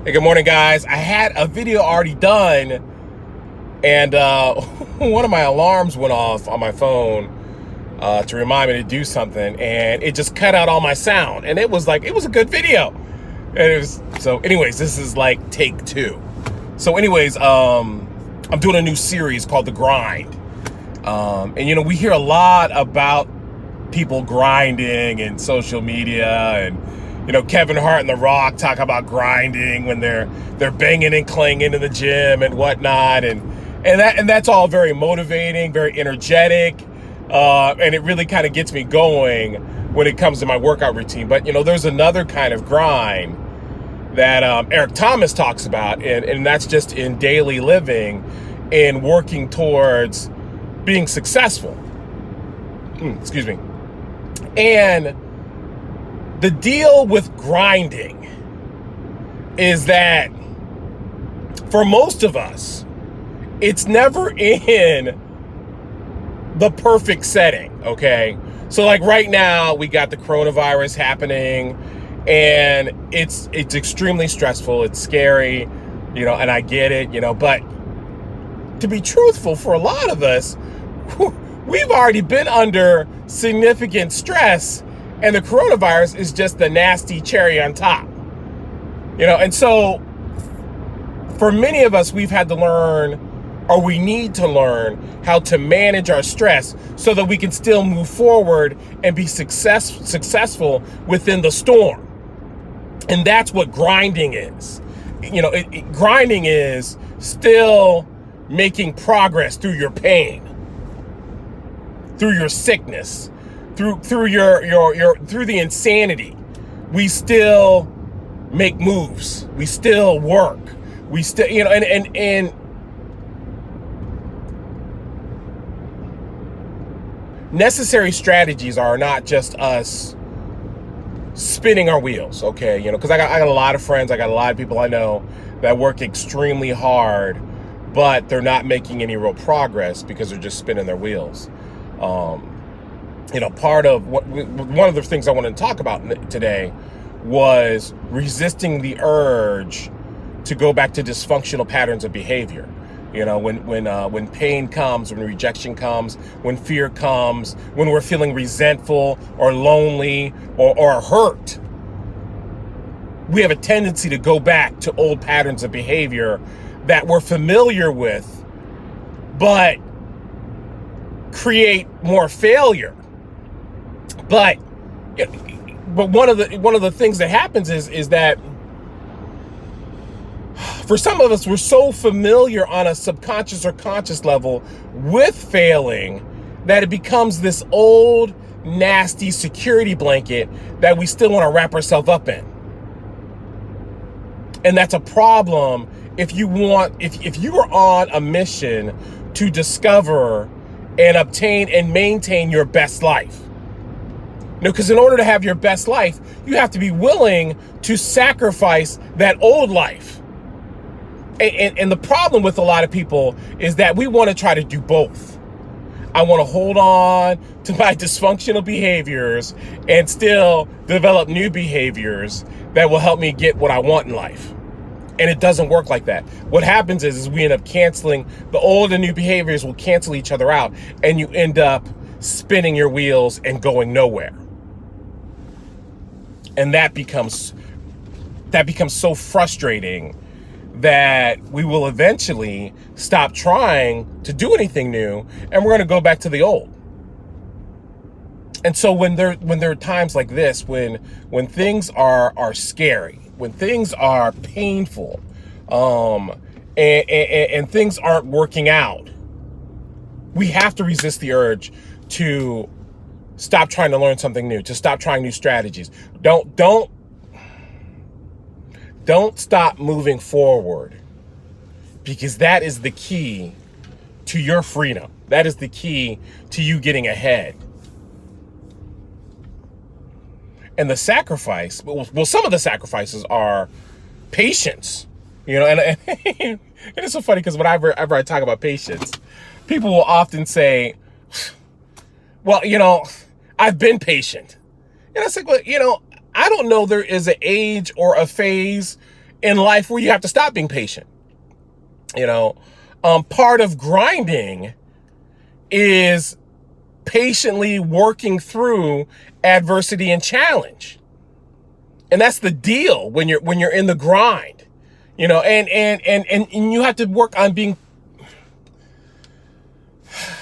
Hey, good morning, guys. I had a video already done, and one of my alarms went off on my phone to remind me to do something, and it just cut out all my sound. And it was a good video. And anyways, this is like take two. I'm doing a new series called The Grind. And we hear a lot about people grinding in social media, and Kevin Hart and The Rock talk about grinding when they're banging and clanging in the gym and whatnot, and that's all very motivating, very energetic, and it really kind of gets me going when it comes to my workout routine. But there's another kind of grind that Eric Thomas talks about, and that's just in daily living and working towards being successful. Excuse me. And the deal with grinding is that for most of us, it's never in the perfect setting, okay? So like right now, we got the coronavirus happening, and it's extremely stressful, it's scary, and I get it, but to be truthful, for a lot of us, we've already been under significant stress, and the coronavirus is just the nasty cherry on top. And so for many of us, we've had to learn, or we need to learn, how to manage our stress so that we can still move forward and be successful within the storm. And that's what grinding is. Grinding is still making progress through your pain, through your sickness, through your through the insanity. We still make moves. We still work. We still, and necessary strategies are not just us spinning our wheels, okay? Because I got a lot of friends, I got a lot of people I know that work extremely hard, but they're not making any real progress because they're just spinning their wheels. Part of one of the things I wanted to talk about today was resisting the urge to go back to dysfunctional patterns of behavior. When pain comes, when rejection comes, when fear comes, when we're feeling resentful or lonely or hurt, we have a tendency to go back to old patterns of behavior that we're familiar with, but create more failure. But one of the things that happens is that for some of us, we're so familiar on a subconscious or conscious level with failing that it becomes this old, nasty security blanket that we still want to wrap ourselves up in. And that's a problem if you are on a mission to discover and obtain and maintain your best life. Because in order to have your best life, you have to be willing to sacrifice that old life. And the problem with a lot of people is that we want to try to do both. I want to hold on to my dysfunctional behaviors and still develop new behaviors that will help me get what I want in life. And it doesn't work like that. What happens is we end up canceling, the old and new behaviors will cancel each other out, and you end up spinning your wheels and going nowhere. And that becomes so frustrating that we will eventually stop trying to do anything new, and we're going to go back to the old. And so when there are times like this, when things are scary, when things are painful, and things aren't working out, we have to resist the urge to stop trying to learn something new, to stop trying new strategies. Don't stop moving forward, because that is the key to your freedom. That is the key to you getting ahead. And the sacrifice, well, some of the sacrifices are patience, and it's so funny because whenever I talk about patience, people will often say, well, I've been patient. And I said, well, I don't know there is an age or a phase in life where you have to stop being patient. You know, part of grinding is patiently working through adversity and challenge. And that's the deal when you're in the grind. You know, and you have to work on being.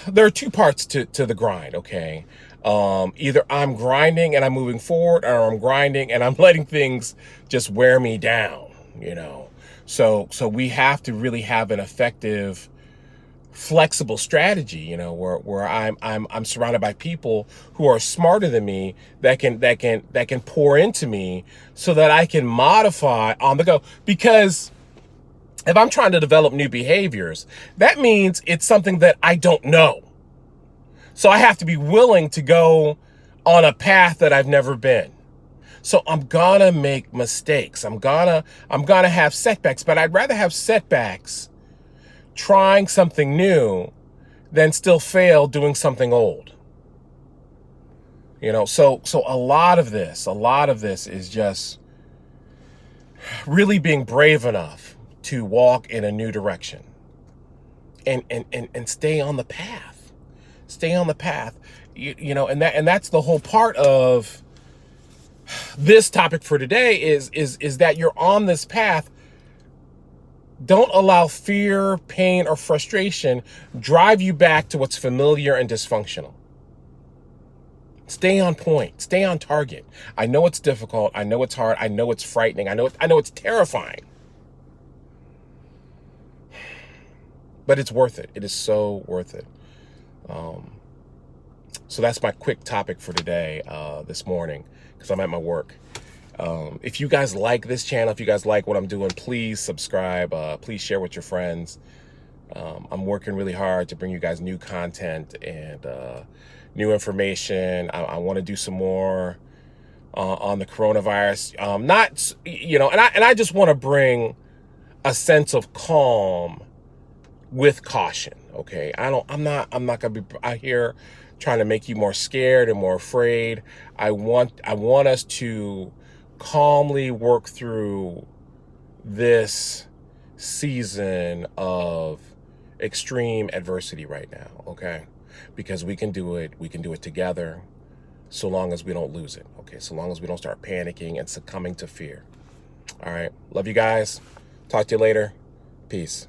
There are two parts to the grind, okay? Either I'm grinding and I'm moving forward, or I'm grinding and I'm letting things just wear me down, you know. So we have to really have an effective, flexible strategy, you know, where I'm surrounded by people who are smarter than me, that can pour into me so that I can modify on the go. Because if I'm trying to develop new behaviors, that means it's something that I don't know. So I have to be willing to go on a path that I've never been. So I'm gonna make mistakes. I'm gonna have setbacks, but I'd rather have setbacks trying something new than still fail doing something old. You know, so a lot of this is just really being brave enough to walk in a new direction and stay on the path. Stay on the path. You know, and that's the whole part of this topic for today is that you're on this path. Don't allow fear, pain, or frustration drive you back to what's familiar and dysfunctional. Stay on point. Stay on target. I know it's difficult. I know it's hard. I know it's frightening. I know it's terrifying. But it's worth it. It is so worth it. So that's my quick topic for today, this morning, because I'm at my work. If you guys like this channel, if you guys like what I'm doing, please subscribe. Please share with your friends. I'm working really hard to bring you guys new content and new information. I want to do some more on the coronavirus. Not, you know, and I just want to bring a sense of calm with caution. Okay, I'm not gonna be out here trying to make you more scared and more afraid. I want us to calmly work through this season of extreme adversity right now, okay? Because we can do it together, so long as we don't lose it, okay? So long as we don't start panicking and succumbing to fear. All right, love you guys. Talk to you later. Peace.